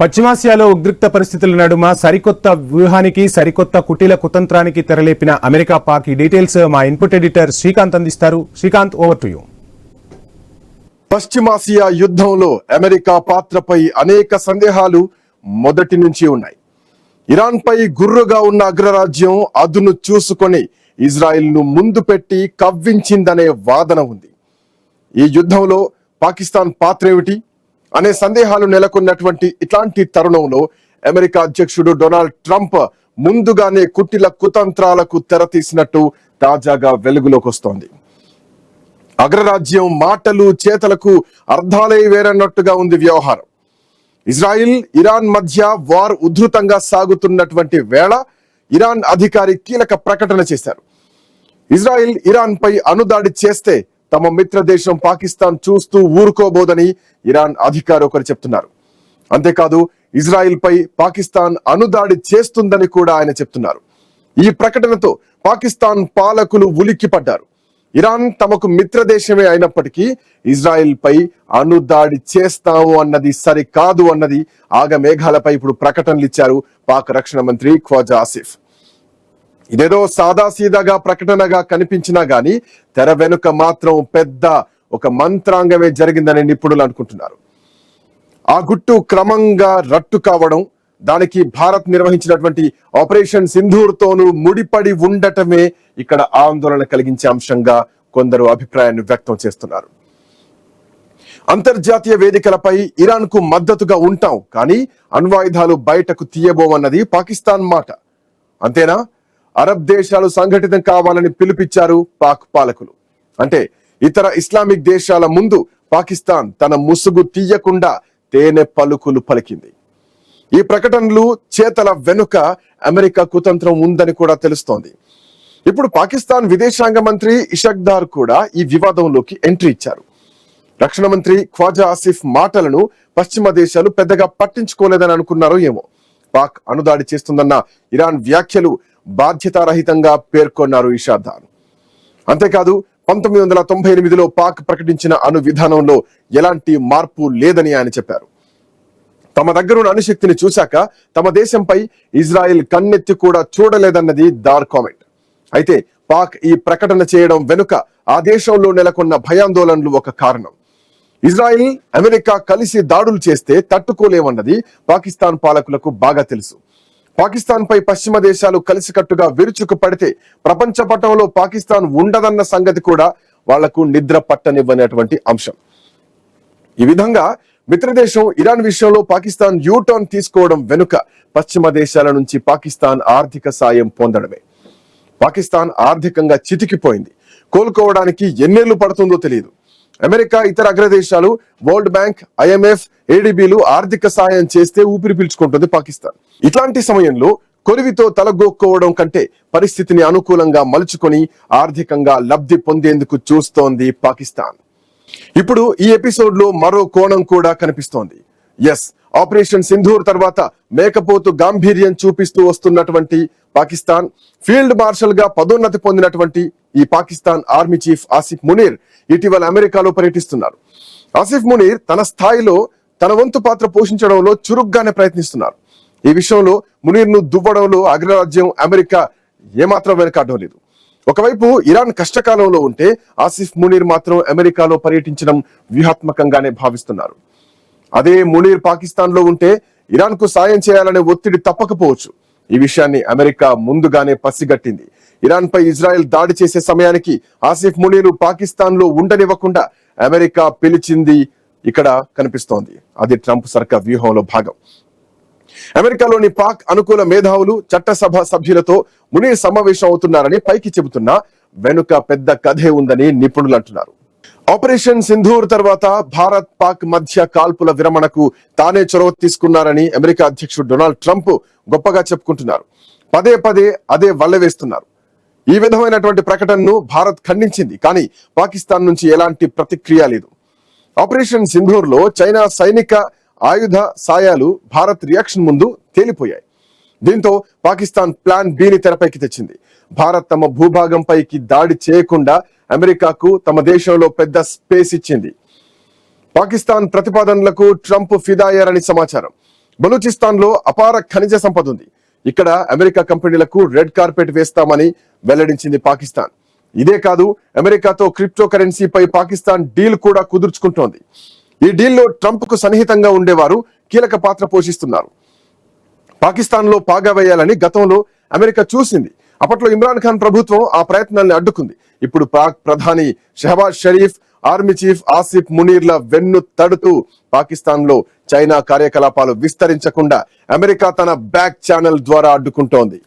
పశ్చిమాసియాలో ఉద్రిక్త పరిస్థితుల నడుమ సరికొత్త వ్యూహానికి సరికొత్త కుటీల కుతంత్రానికి తెరలేపిన అమెరికా పాక్ ఈ డీటెయిల్స్ మా ఇన్పుట్ ఎడిటర్ శ్రీకాంత్ అందిస్తారు. Srikanth, over to you. పశ్చిమాసియా యుద్ధంలో అమెరికా పాత్రపై అనేక సందేహాలు మొదటి నుంచి ఉన్నాయి. ఇరాన్ పై గుర్రుగా ఉన్న అగ్రరాజ్యం అదును చూసుకొని ఇజ్రాయెల్ ను ముందు పెట్టి కవ్వించిందనే వాదన ఉంది. ఈ యుద్ధంలో పాకిస్తాన్ పాత్ర ఏమిటి అనే సందేహాలు నెలకొన్నటువంటి ఇట్లాంటి తరుణంలో అమెరికా అధ్యక్షుడు డొనాల్డ్ ట్రంప్ ముందుగానే కుటిల కుతంత్రాలకు తెరతీసినట్టు తాజాగా వెలుగులోకి వస్తోంది. అగ్రరాజ్యం మాటలు చేతలకు అర్థాలే వేరన్నట్టుగా ఉంది వ్యవహారం. ఇజ్రాయిల్ ఇరాన్ మధ్య వార్ ఉధృతంగా సాగుతున్నటువంటి వేళ ఇరాన్ అధికారి కీలక ప్రకటన చేశారు. ఇజ్రాయిల్ ఇరాన్ పై అణుదాడి చేస్తే తమ మిత్ర దేశం పాకిస్తాన్ చూస్తూ ఊరుకోబోదని ఇరాన్ అధికారి ఒకరు చెప్తున్నారు. అంతేకాదు ఇజ్రాయిల్ పై పాకిస్తాన్ అణుదాడి చేస్తుందని కూడా ఆయన చెప్తున్నారు. ఈ ప్రకటనతో పాకిస్తాన్ పాలకులు ఉలిక్కిపడ్డారు. ఇరాన్ తమకు మిత్ర దేశమే అయినప్పటికీ ఇజ్రాయిల్ పై అణుదాడి చేస్తాము అన్నది సరికాదు అన్నది ఆగమేఘాలపై ఇప్పుడు ప్రకటనలు ఇచ్చారు పాక్ రక్షణ మంత్రి ఖ్వాజా ఆసిఫ్. ఇదేదో సాదాసీదాగా ప్రకటనగా కనిపించినా గానీ తెర వెనుక మాత్రం పెద్ద ఒక మంత్రాంగమే జరిగిందని నిపుణులు అనుకుంటున్నారు. ఆ గుట్టు క్రమంగా రట్టు కావడం, దానికి భారత్ నిర్వహించినటువంటి ఆపరేషన్ సింధూర్ తోనూ ముడిపడి ఉండటమే ఇక్కడ ఆందోళన కలిగించే అంశంగా కొందరు అభిప్రాయాన్ని వ్యక్తం చేస్తున్నారు. అంతర్జాతీయ వేదికలపై ఇరాన్ కు మద్దతుగా ఉంటాం, కానీ అణ్వాయుధాలు బయటకు తీయబోమన్నది పాకిస్తాన్ మాట. అంతేనా? అరబ్ దేశాలు సంఘటితం కావాలని పిలుపిచ్చారు పాక్ పాలకులు. అంటే ఇతర ఇస్లామిక్ దేశాల ముందు పాకిస్తాన్ తన ముసుగు తీయకుండా తేనె పలుకులు పలికింది. ఈ ప్రకటనలు చేతల వెనుక అమెరికా కుతంత్రం ఉందని కూడా తెలుస్తోంది. ఇప్పుడు పాకిస్తాన్ విదేశాంగ మంత్రి ఇషక్దార్ కూడా ఈ వివాదంలోకి ఎంట్రీ ఇచ్చారు. రక్షణ మంత్రి ఖ్వాజా ఆసిఫ్ మాటలను పశ్చిమ దేశాలు పెద్దగా పట్టించుకోలేదని అనుకున్నారో ఏమో. పాక్ అణుదాడి చేస్తుందన్న ఇరాన్ వ్యాఖ్యలు బాధ్యతారహితంగా పేర్కొన్నారు ఇషక్దార్. అంతేకాదు 1998లో పాక్ ప్రకటించిన అణు విధానంలో ఎలాంటి మార్పు లేదని ఆయన చెప్పారు. తమ దగ్గరున్న అణుశక్తిని చూశాక తమ దేశంపై ఇజ్రాయెల్ కన్నెత్తి కూడా చూడలేదన్నది దార్ కామెంట్. అయితే పాక్ ఈ ప్రకటన చేయడం వెనుక ఆ దేశంలో నెలకొన్న భయాందోళనలు ఒక కారణం. ఇజ్రాయెల్ అమెరికా కలిసి దాడులు చేస్తే తట్టుకోలేమన్నది పాకిస్తాన్ పాలకులకు బాగా తెలుసు. పాకిస్తాన్ పై పశ్చిమ దేశాలు కలిసికట్టుగా విరుచుకు పడితే ప్రపంచ పటంలో పాకిస్తాన్ ఉండదన్న సంగతి కూడా వాళ్లకు నిద్ర పట్టనివ్వనటువంటి అంశం. ఈ విధంగా మిత్రదేశం ఇరాన్ విషయంలో పాకిస్తాన్ యూటర్న్ తీసుకోవడం వెనుక పశ్చిమ దేశాల నుంచి పాకిస్తాన్ ఆర్థిక సాయం పొందడమే. పాకిస్తాన్ ఆర్థికంగా చితికిపోయింది. కోలుకోవడానికి ఎన్నేళ్లు పడుతుందో తెలియదు. అమెరికా, ఇతర అగ్రదేశాలు, వరల్డ్ బ్యాంక్, IMF, ADBలు ఆర్థిక సాయం చేస్తే ఊపిరి పీల్చుకుంటుంది పాకిస్తాన్. ఇట్లాంటి సమయంలో కొరివితో తలగొక్కోవడం కంటే పరిస్థితిని అనుకూలంగా మలుచుకొని ఆర్థికంగా లబ్ధి పొందేందుకు చూస్తోంది పాకిస్తాన్. ఇప్పుడు ఈ ఎపిసోడ్ లో మరో కోణం కూడా కనిపిస్తోంది. ఆపరేషన్ సింధూర్ తర్వాత మేకపోతు గాంభీర్యం చూపిస్తూ వస్తున్నటువంటి పాకిస్తాన్, ఫీల్డ్ మార్షల్ గా పదోన్నతి పొందినటువంటి ఈ పాకిస్తాన్ ఆర్మీ చీఫ్ ఆసిఫ్ మునీర్ ఇటీవల అమెరికాలో పర్యటిస్తున్నారు. ఆసిఫ్ మునీర్ తన స్థాయిలో తన వంతు పాత్ర పోషించడంలో చురుగ్గానే ప్రయత్నిస్తున్నారు. ఈ విషయంలో మునీర్ ను దువ్వడంలో అగ్రరాజ్యం అమెరికా ఏమాత్రం వెనకాడడం లేదు. ఒకవైపు ఇరాన్ కష్టకాలంలో ఉంటే ఆసిఫ్ మునీర్ మాత్రం అమెరికాలో పర్యటించడం వ్యూహాత్మకంగానే భావిస్తున్నారు. అదే మునీర్ పాకిస్తాన్ లో ఉంటే ఇరాన్ కు సాయం చేయాలనే ఒత్తిడి తప్పకపోవచ్చు. ఈ విషయాన్ని అమెరికా ముందుగానే పసిగట్టింది. ఇరాన్ పై ఇజ్రాయెల్ దాడి చేసే సమయానికి ఆసిఫ్ మునీర్ పాకిస్తాన్ లో ఉండనివ్వకుండా అమెరికా పిలిచింది ఇక్కడ కనిపిస్తోంది. అది ట్రంప్ సర్కార్ వ్యూహంలో భాగం. అమెరికాలోని పాక్ అనుకూల మేధావులు, చట్టసభ సభ్యులతో మునీర్ సమావేశం అవుతున్నారని పైకి చెబుతున్నా వెనుక పెద్ద కథే ఉందని నిపుణులు అంటున్నారు. ఆపరేషన్ సింధూర్ తర్వాత భారత్ పాక్ మధ్య కాల్పుల విరమణకు తానే చొరవ తీసుకున్నారని అమెరికా అధ్యక్షుడు డొనాల్డ్ ట్రంప్ గొప్పగా చెప్పుకుంటున్నారు. పదే పదే అదే వల్లవేస్తున్నారు. ఈ విధమైనటువంటి ప్రకటనను భారత్ ఖండించింది, కానీ పాకిస్తాన్ నుంచి ఎలాంటి ప్రతిక్రియ లేదు. ఆపరేషన్ సింధూర్ లో చైనా సైనిక ఆయుధ సాయాలు భారత్ రియాక్షన్ ముందు తేలిపోయాయి. దీంతో పాకిస్తాన్ ప్లాన్ బిని తెరపైకి తెచ్చింది. భారత్ తమ భూభాగంపైకి దాడి చేయకుండా అమెరికాకు తమ దేశంలో పెద్ద స్పేస్ ఇచ్చింది. పాకిస్తాన్ ప్రతిపాదనలకు ట్రంప్ ఫిదా అయ్యారని సమాచారం. బలూచిస్తాన్ లో అపార ఖనిజ సంపద ఉంది. ఇక్కడ అమెరికా కంపెనీలకు రెడ్ కార్పెట్ వేస్తామని వెల్లడించింది పాకిస్తాన్. ఇదే కాదు, అమెరికాతో క్రిప్టో కరెన్సీపై పాకిస్తాన్ డీల్ కూడా కుదుర్చుకుంటోంది. ఈ డీల్లో ట్రంప్ కు సన్నిహితంగా ఉండేవారు కీలక పాత్ర పోషిస్తున్నారు. పాకిస్తాన్ లో పాగా వేయాలని గతంలో అమెరికా చూసింది. అప్పట్లో ఇమ్రాన్ ఖాన్ ప్రభుత్వం ఆ ప్రయత్నాన్ని అడ్డుకుంది. ఇప్పుడు పాక్ ప్రధాని షహబాజ్ షరీఫ్, ఆర్మీ చీఫ్ ఆసిఫ్ మునీర్ల వెన్ను తడుతూ పాకిస్తాన్ లో చైనా కార్యకలాపాలు విస్తరించకుండా అమెరికా తన బ్యాక్ ఛానల్ ద్వారా అడ్డుకుంటోంది.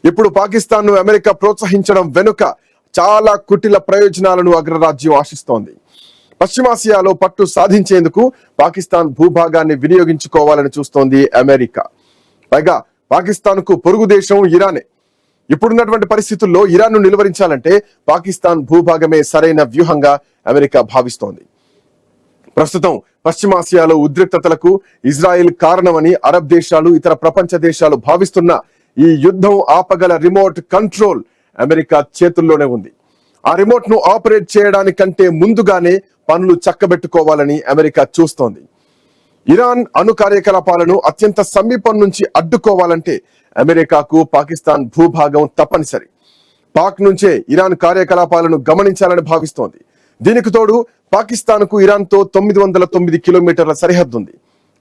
ఇప్పుడు పాకిస్తాన్ ను అమెరికా ప్రోత్సహించడం వెనుక చాలా కుటిల ప్రయోజనాలను అగ్రరాజ్యం ఆశిస్తోంది. పశ్చిమాసియాలో పట్టు సాధించేందుకు పాకిస్తాన్ భూభాగాన్ని వినియోగించుకోవాలని చూస్తోంది అమెరికా. పైగా పాకిస్తాన్ కు పొరుగు దేశం ఇరానే. ఇప్పుడున్నటువంటి పరిస్థితుల్లో ఇరాన్ ను నిలువరించాలంటే పాకిస్తాన్ భూభాగమే సరైన వ్యూహంగా అమెరికా భావిస్తోంది. ప్రస్తుతం పశ్చిమాసియాలో ఉద్రిక్తతలకు ఇజ్రాయెల్ కారణమని అరబ్ దేశాలు, ఇతర ప్రపంచ దేశాలు భావిస్తున్న ఈ యుద్ధం ఆపగల రిమోట్ కంట్రోల్ అమెరికా చేతుల్లోనే ఉంది. ఆ రిమోట్ ను ఆపరేట్ చేయడానికంటే ముందుగానే పనులు చక్కబెట్టుకోవాలని అమెరికా చూస్తోంది. ఇరాన్ అణు కార్యకలాపాలను అత్యంత సమీపం నుంచి అడ్డుకోవాలంటే అమెరికాకు పాకిస్తాన్ భూభాగం తప్పనిసరి. పాక్ నుంచే ఇరాన్ కార్యకలాపాలను గమనించాలని భావిస్తోంది. దీనికి తోడు పాకిస్తాన్ కు ఇరాన్ తో 909 కిలోమీటర్ల సరిహద్దు ఉంది.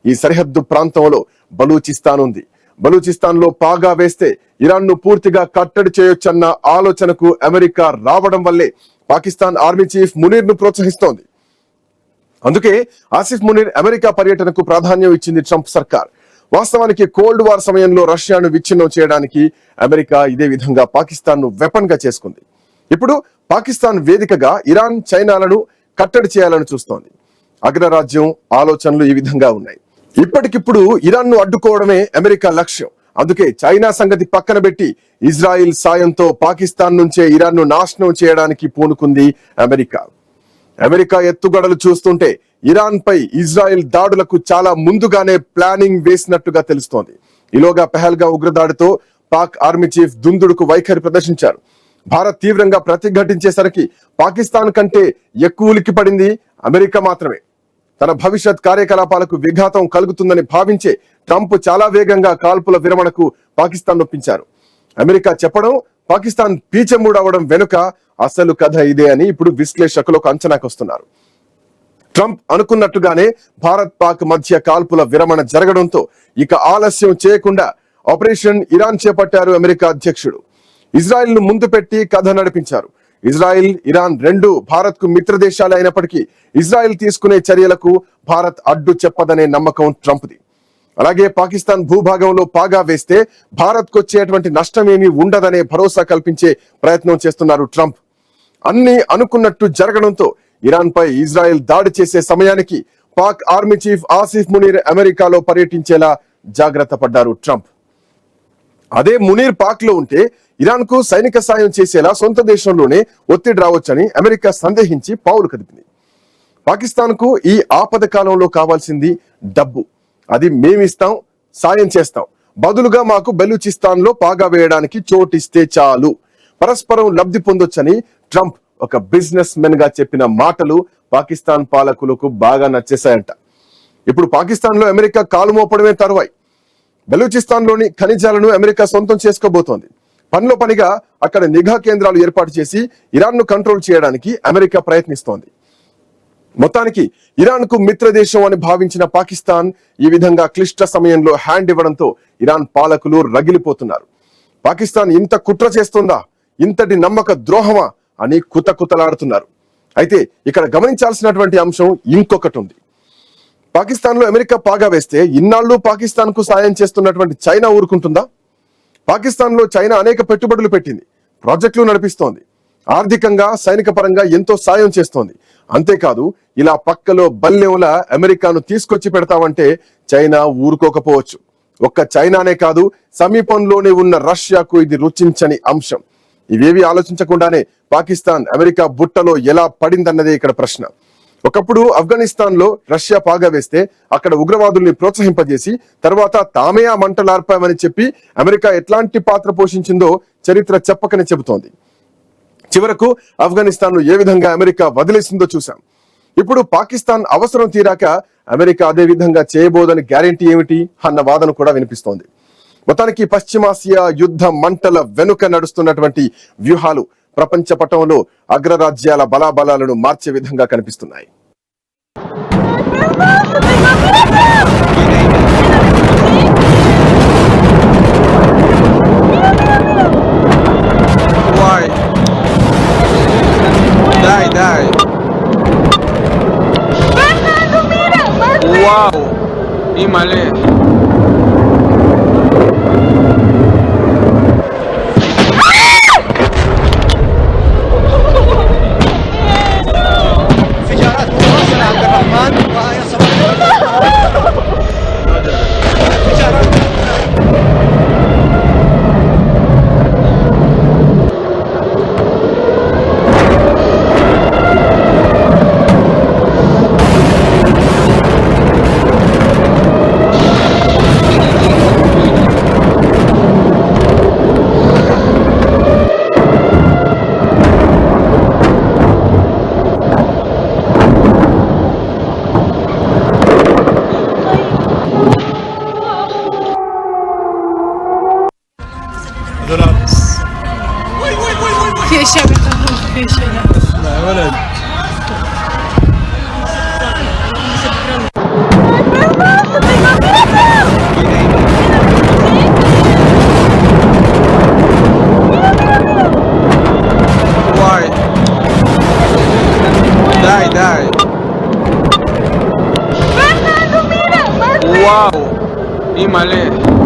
ఈ సరిహద్దు ప్రాంతంలో బలూచిస్తాన్ ఉంది. బలూచిస్తాన్ లో పాగా వేస్తే ఇరాన్ ను పూర్తిగా కట్టడి చేయొచ్చన్న ఆలోచనకు అమెరికా రావడం వల్లే పాకిస్తాన్ ఆర్మీ చీఫ్ మునీర్ ను ప్రోత్సహిస్తోంది. అందుకే ఆసిఫ్ మునీర్ అమెరికా పర్యటనకు ప్రాధాన్యం ఇచ్చింది ట్రంప్ సర్కార్. వాస్తవానికి కోల్డ్ వార్ సమయంలో రష్యాను విచ్ఛిన్నం చేయడానికి అమెరికా ఇదే విధంగా పాకిస్తాన్ ను వెపన్ గా చేసుకుంది. ఇప్పుడు పాకిస్తాన్ వేదికగా ఇరాన్, చైనాలను కట్టడి చేయాలని చూస్తోంది. అగ్రరాజ్యం ఆలోచనలు ఈ విధంగా ఉన్నాయి. ఇప్పటికిప్పుడు ఇరాన్ ను అడ్డుకోవడమే అమెరికా లక్ష్యం. అందుకే చైనా సంగతి పక్కన పెట్టి ఇజ్రాయిల్ సాయంతో పాకిస్తాన్ నుంచే ఇరాన్ ను నాశనం చేయడానికి పూనుకుంది అమెరికా. అమెరికా ఎత్తుగడలు చూస్తుంటే ఇరాన్ పై ఇజ్రాయెల్ దాడులకు చాలా ముందుగానే ప్లానింగ్ వేసినట్టుగా తెలుస్తోంది. ఈలోగా పెహల్గా ఉగ్రదాడితో పాక్ ఆర్మీ చీఫ్ దుందుడుకు వైఖరి ప్రదర్శించారు. భారత్ తీవ్రంగా ప్రతిఘటించేసరికి పాకిస్తాన్ కంటే ఎక్కువ ఉలిక్కి పడింది అమెరికా మాత్రమే. తన భవిష్యత్ కార్యకలాపాలకు విఘాతం కలుగుతుందని భావించే ట్రంప్ చాలా వేగంగా కాల్పుల విరమణకు పాకిస్తాన్ ఒప్పించారు. అమెరికా చెప్పడం, పాకిస్తాన్ పీచెమూడవడం వెనుక అసలు కథ ఇదే అని ఇప్పుడు విశ్లేషకులు ఒక అంచనాకు వస్తున్నారు. ట్రంప్ అనుకున్నట్టుగానే భారత్ పాక్ మధ్య కాల్పుల విరమణ జరగడంతో ఇక ఆలస్యం చేయకుండా ఆపరేషన్ ఇరాన్ చేపట్టారు అమెరికా అధ్యక్షుడు. ఇజ్రాయెల్ ను ముందు పెట్టి కథ నడిపించారు. ఇజ్రాయెల్, ఇరాన్ రెండు భారత్ కు మిత్ర దేశాలు అయినప్పటికీ ఇజ్రాయెల్ తీసుకునే చర్యలకు భారత్ అడ్డు చెప్పదనే నమ్మకం ట్రంప్ది. అలాగే పాకిస్తాన్ భూభాగంలో పాగా వేస్తే భారత్ కు వచ్చేటువంటి నష్టం ఏమీ ఉండదనే భరోసా కల్పించే ప్రయత్నం చేస్తున్నారు ట్రంప్. అన్ని అనుకున్నట్టు జరగడంతో ఇరాన్ పై ఇజ్రాయెల్ దాడి చేసే సమయానికి పాక్ ఆర్మీ చీఫ్ ఆసిఫ్ మునీర్ అమెరికాలో పర్యటించేలా జాగ్రత్త పడ్డారు ట్రంప్. అదే మునీర్ పాక్ లో ఉంటే ఇరాన్ కు సైనిక సాయం చేసేలా సొంత దేశంలోనే ఒత్తిడి రావచ్చని అమెరికా సందేహించి పావులు కదిపింది. పాకిస్తాన్ కు ఈ ఆపద కాలంలో కావాల్సింది డబ్బు. అది మేమిస్తాం, సాయం చేస్తాం, బదులుగా మాకు బలూచిస్తాన్ లో పాగా వేయడానికి చోటిస్తే చాలు, పరస్పరం లబ్ధి పొందొచ్చని ట్రంప్ ఒక బిజినెస్ మెన్ గా చెప్పిన మాటలు పాకిస్తాన్ పాలకులకు బాగా నచ్చేశాయంట. ఇప్పుడు పాకిస్తాన్ లో అమెరికా కాలు మోపడమే తరువాయి. బలూచిస్తాన్ లోని ఖనిజాలను అమెరికా సొంతం చేసుకోబోతోంది. పనిలో పనిగా అక్కడ నిఘా కేంద్రాలు ఏర్పాటు చేసి ఇరాన్ ను కంట్రోల్ చేయడానికి అమెరికా ప్రయత్నిస్తోంది. మొత్తానికి ఇరాన్ కు మిత్ర దేశం అని భావించిన పాకిస్తాన్ ఈ విధంగా క్లిష్ట సమయంలో హ్యాండ్ ఇవ్వడంతో ఇరాన్ పాలకులు రగిలిపోతున్నారు. పాకిస్తాన్ ఇంత కుట్ర చేస్తుందా, ఇంతటి నమ్మక ద్రోహమా అని కుతకుతలాడుతున్నారు. అయితే ఇక్కడ గమనించాల్సినటువంటి అంశం ఇంకొకటి ఉంది. పాకిస్తాన్ లో అమెరికా పాగా వేస్తే ఇన్నాళ్ళు పాకిస్తాన్ కు సాయం చేస్తున్నటువంటి చైనా ఊరుకుంటుందా? పాకిస్తాన్ లో చైనా అనేక పెట్టుబడులు పెట్టింది, ప్రాజెక్టులు నడిపిస్తోంది, ఆర్థికంగా, సైనిక పరంగా ఎంతో సాయం చేస్తోంది. అంతేకాదు, ఇలా పక్కలో బల్లెంలా అమెరికాను తీసుకొచ్చి పెడతామంటే చైనా ఊరుకోకపోవచ్చు. ఒక్క చైనానే కాదు, సమీపంలోనే ఉన్న రష్యాకు ఇది రుచించని అంశం. ఇవేవి ఆలోచించకుండానే పాకిస్తాన్ అమెరికా బుట్టలో ఎలా పడిందన్నదే ఇక్కడ ప్రశ్న. ఒకప్పుడు ఆఫ్ఘనిస్తాన్ లో రష్యా పాగా వేస్తే అక్కడ ఉగ్రవాదుల్ని ప్రోత్సహింపజేసి తర్వాత తామే ఆ మంటలార్పామని చెప్పి అమెరికా ఎట్లాంటి పాత్ర పోషించిందో చరిత్ర చెప్పకనే చెబుతోంది. చివరకు ఆఫ్ఘనిస్తాన్ ను ఏ విధంగా అమెరికా వదిలేసిందో చూసాం. ఇప్పుడు పాకిస్తాన్ అవసరం తీరాక అమెరికా అదే విధంగా చేయబోదని గ్యారెంటీ ఏమిటి అన్న వాదన కూడా వినిపిస్తోంది. మొత్తానికి పశ్చిమాసియా యుద్ధ మంటల వెనుక నడుస్తున్నటువంటి వ్యూహాలు ప్రపంచ పటంలో అగ్రరాజ్యాల బలాబలాలను మార్చే విధంగా కనిపిస్తున్నాయి. Why? Die. Wow! Imale. انفجارات متواصلة عبد الرحمن وهي انفجارات. في اشياء بتاخذ في اشياء لا يا ولد. Why? Die. Wow! Imale.